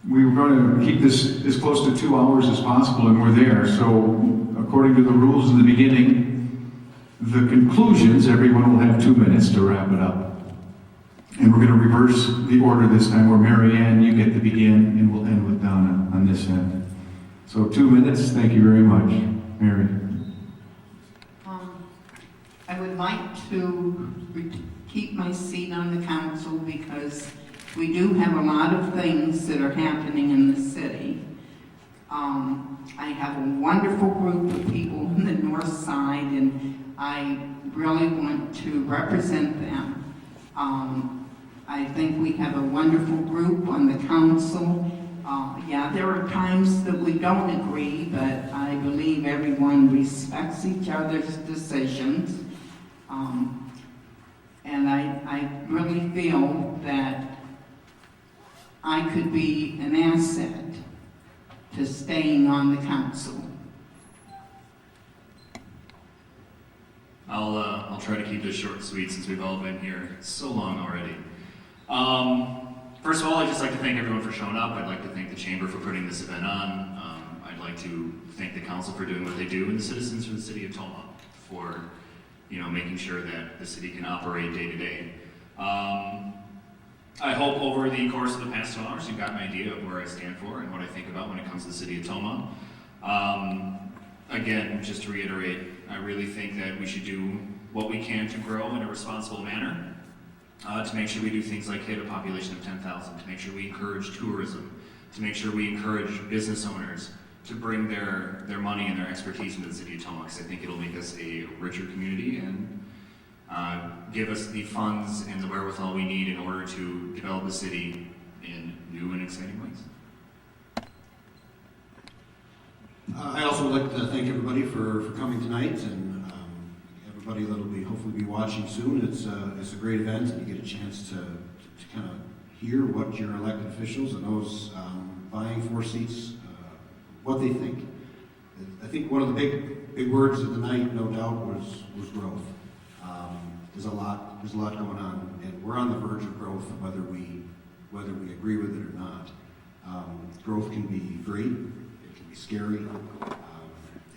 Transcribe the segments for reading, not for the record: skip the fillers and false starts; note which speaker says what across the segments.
Speaker 1: We were going to keep this as close to 2 hours as possible, and we're there. So, according to the rules in the beginning, the conclusions, everyone will have 2 minutes to wrap it up. And we're going to reverse the order this time, where Mary Ann, you get to begin, and we'll end with Donna on this end. So 2 minutes, thank you very much. Mary.
Speaker 2: I would like to keep my seat on the council because we do have a lot of things that are happening in the city. I have a wonderful group of people on the north side, and I really want to represent them. I think we have a wonderful group on the council. Yeah, there are times that we don't agree, but I believe everyone respects each other's decisions. And I really feel that I could be an asset to staying on the council.
Speaker 3: I'll try to keep this short and sweet since we've all been here so long already. First of all, I'd just like to thank everyone for showing up. I'd like to thank the Chamber for putting this event on. I'd like to thank the council for doing what they do, and the citizens for the city of Tomah for, making sure that the city can operate day to day. I hope over the course of the past 2 hours you've got an idea of where I stand for and what I think about when it comes to the city of Tomah. Again, just to reiterate, I really think that we should do what we can to grow in a responsible manner, to make sure we do things like hit a population of 10,000, to make sure we encourage tourism, to make sure we encourage business owners to bring their money and their expertise into the city of Tomah, because I think it'll make us a richer community and give us the funds and the wherewithal we need in order to develop the city in new and exciting ways.
Speaker 4: I also would like to thank everybody for coming tonight, and everybody that'll be hopefully be watching soon. It's a great event, and you get a chance to kind of hear what your elected officials and those vying for seats, what they think. I think one of the big words of the night, no doubt, was growth. There's a lot going on, and we're on the verge of growth, whether we agree with it or not. Growth can be great, it can be scary.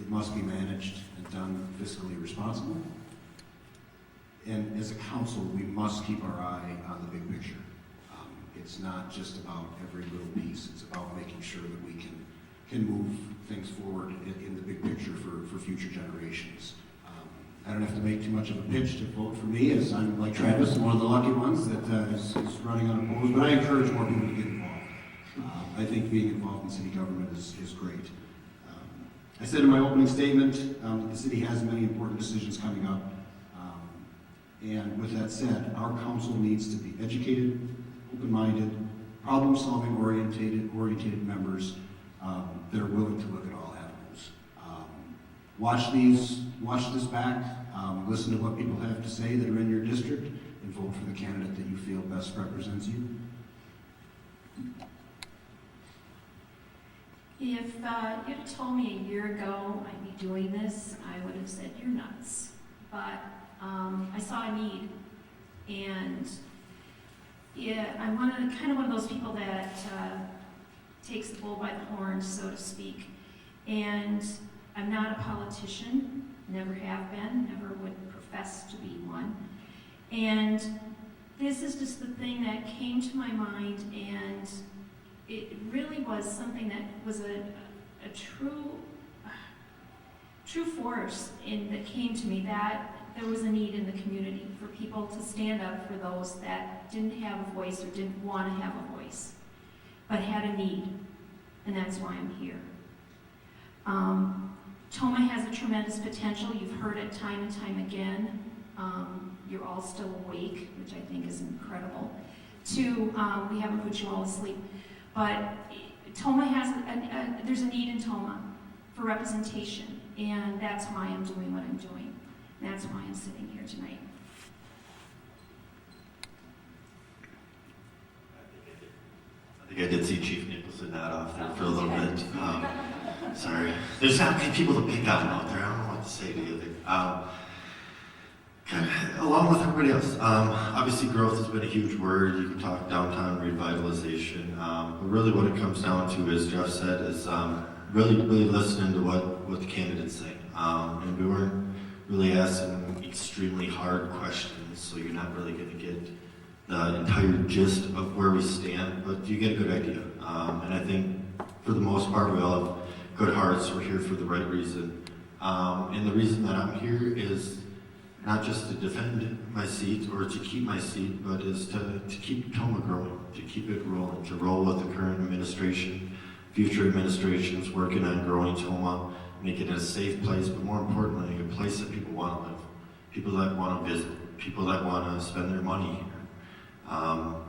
Speaker 4: It must be managed and done fiscally responsible. And as a council, we must keep our eye on the big picture. It's not just about every little piece. It's about making sure that we can move things forward in the big picture for future generations. I don't have to make too much of a pitch to vote for me, as I'm like Travis, one of the lucky ones that is running unopposed, but I encourage more people to get involved. I think being involved in city government is great. I said in my opening statement that the city has many important decisions coming up, and with that said, our council needs to be educated, open-minded, problem-solving orientated members that are willing to look at all avenues. Watch this back, listen to what people have to say that are in your district, and vote for the candidate that you feel best represents you.
Speaker 5: If you'd have told me a year ago I'd be doing this, I would have said, you're nuts. But I saw a need, and yeah, I'm kind of one of those people that takes the bull by the horns, so to speak. And I'm not a politician, never have been, never would profess to be one. And this is just the thing that came to my mind, and it really was something that was a true force that came to me, that there was a need in the community for people to stand up for those that didn't have a voice or didn't want to have a voice, but had a need, and that's why I'm here. Tomah has a tremendous potential. You've heard it time and time again. You're all still awake, which I think is incredible. We haven't put you all asleep. But Tomah has, there's a need in Tomah for representation, and that's why I'm doing what I'm doing. That's why I'm sitting here tonight.
Speaker 6: I think I did see Chief Nicholson nod off there for a little bit. Sorry. There's not many people to pick on out there. I don't know what to say to you. along with everybody else. Obviously, growth has been a huge word. You can talk downtown revitalization, but really what it comes down to, as Jeff said, is really listening to what the candidates say. And we weren't really asking extremely hard questions, so you're not really going to get the entire gist of where we stand, but you get a good idea. And I think for the most part, we all have good hearts. We're here for the right reason. And the reason that I'm here is not just to defend my seat or to keep my seat, but is to keep Toma growing, to keep it rolling, to roll with the current administration, future administrations working on growing Toma, make it a safe place, but more importantly, a place that people want to live, people that want to visit, people that want to spend their money here.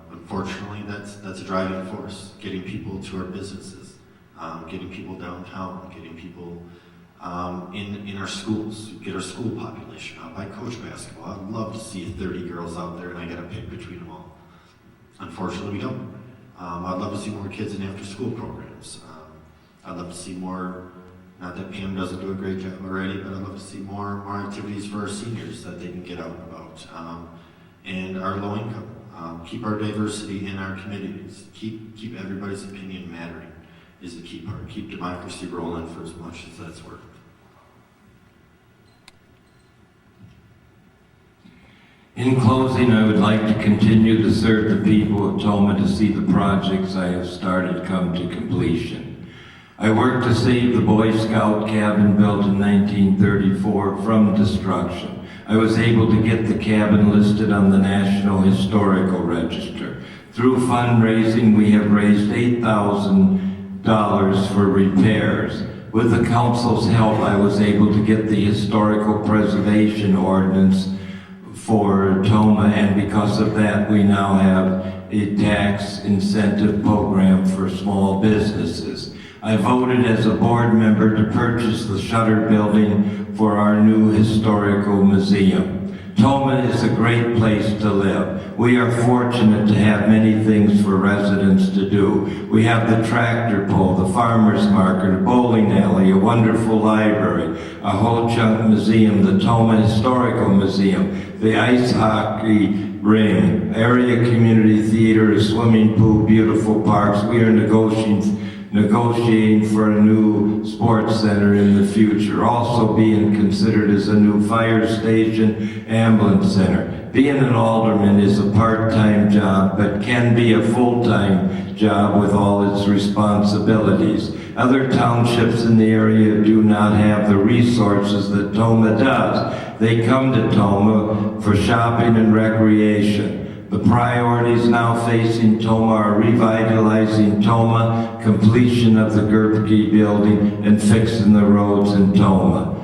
Speaker 6: Unfortunately, that's a driving force, getting people to our businesses, getting people downtown, getting people in our schools, get our school population up. I coach basketball. I'd love to see 30 girls out there and I got to pick between them all. Unfortunately, we don't. I'd love to see more kids in after-school programs. I'd love to see more, not that Pam doesn't do a great job already, but I'd love to see more activities for our seniors that they can get out and about. And our low income. Keep our diversity in our communities. Keep everybody's opinion mattering is the key part. Keep democracy rolling for as much as that's worth.
Speaker 7: In closing, I would like to continue to serve the people of Toma to see the projects I have started come to completion. I worked to save the Boy Scout cabin built in 1934 from destruction. I was able to get the cabin listed on the National Historical Register. Through fundraising, we have raised $8,000 for repairs. With the council's help, I was able to get the historical preservation ordinance for Toma, and because of that, we now have a tax incentive program for small businesses. I voted as a board member to purchase the Shutter Building for our new historical museum. Toma is a great place to live. We are fortunate to have many things for residents to do. We have the tractor pull, the farmer's market, a bowling alley, a wonderful library, a Ho-Chunk Museum, the Toma Historical Museum, the ice hockey ring, area community theater, a swimming pool, beautiful parks. We are negotiating for a new sports center in the future, also being considered as a new fire station, ambulance center. Being an alderman is a part-time job, but can be a full-time job with all its responsibilities. Other townships in the area do not have the resources that Toma does. They come to Toma for shopping and recreation. The priorities now facing Toma are revitalizing Toma, completion of the Gertke building, and fixing the roads in Toma.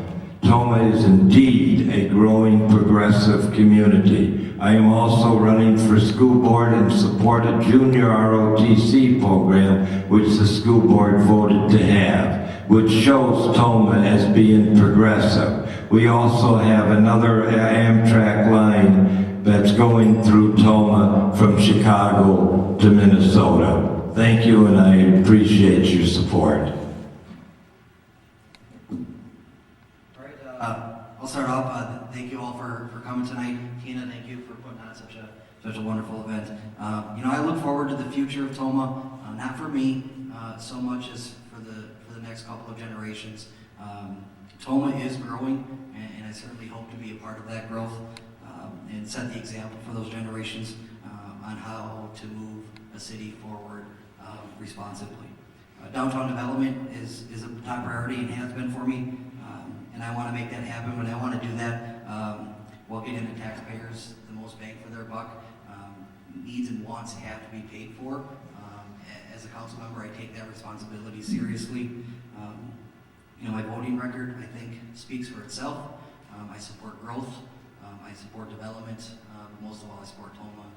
Speaker 7: Toma is indeed a growing progressive community. I am also running for school board and support a junior ROTC program, which the school board voted to have, which shows Toma as being progressive. We also have another Amtrak line that's going through Toma from Chicago to Minnesota. Thank you, and I appreciate your support.
Speaker 8: All right, I'll start off. Thank you all for coming tonight. Tina, thank you for putting on such a wonderful event. I look forward to the future of Toma, not for me so much as for the next couple of generations. Toma is growing, and I certainly hope to be a part of that growth. And set the example for those generations on how to move a city forward responsibly. Downtown development is a top priority and has been for me, and I want to make that happen, but I want to do that while getting the taxpayers the most bang for their buck. Needs and wants have to be paid for. As a council member, I take that responsibility seriously. My voting record, I think, speaks for itself. I support growth. I support development, but most of all, I support Toma.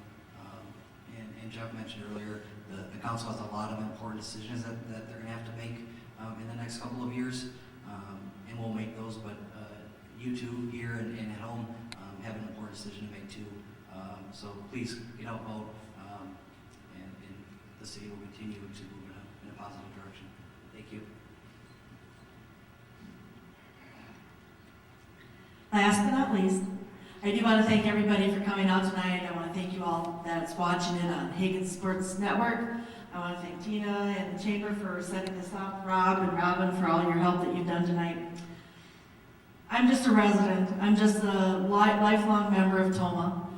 Speaker 8: And Jeff mentioned earlier, the council has a lot of important decisions that they're going to have to make in the next couple of years, and we'll make those. But you two here and at home have an important decision to make too. So please get out, vote, and the city will continue to move in a positive direction. Thank you.
Speaker 9: Last but not least, I do want to thank everybody for coming out tonight. I want to thank you all that's watching it on Hagen Sports Network. I want to thank Tina and the Chamber for setting this up, Rob and Robin for all your help that you've done tonight. I'm just a resident. I'm just a lifelong member of Toma.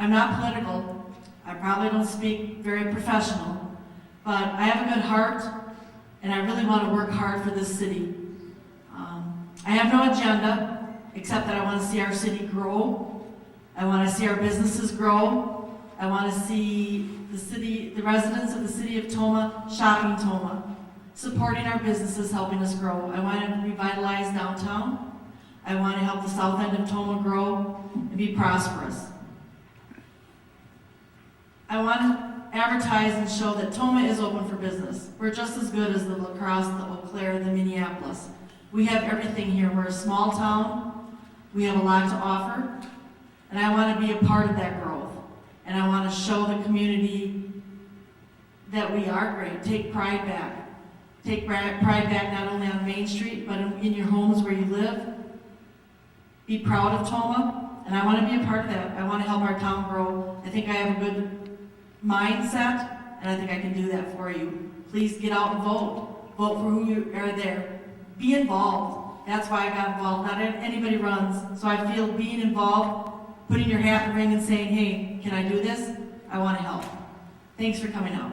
Speaker 9: I'm not political. I probably don't speak very professional, but I have a good heart, and I really want to work hard for this city. I have no agenda, except that I want to see our city grow. I want to see our businesses grow. I want to see the residents of the city of Toma shopping Toma, supporting our businesses, helping us grow. I want to revitalize downtown. I want to help the south end of Toma grow and be prosperous. I want to advertise and show that Toma is open for business. We're just as good as the La Crosse, the Eau Claire, the Minneapolis. We have everything here. We're a small town. We have a lot to offer. And I want to be a part of that growth. And I want to show the community that we are great. Take pride back. Take pride back not only on Main Street, but in your homes where you live. Be proud of Toma. And I want to be a part of that. I want to help our town grow. I think I have a good mindset, and I think I can do that for you. Please get out and vote. Vote for who you are there. Be involved. That's why I got involved. Not anybody runs. So I feel being involved, putting your hat in the ring and saying, hey, can I do this? I want to help. Thanks for coming out.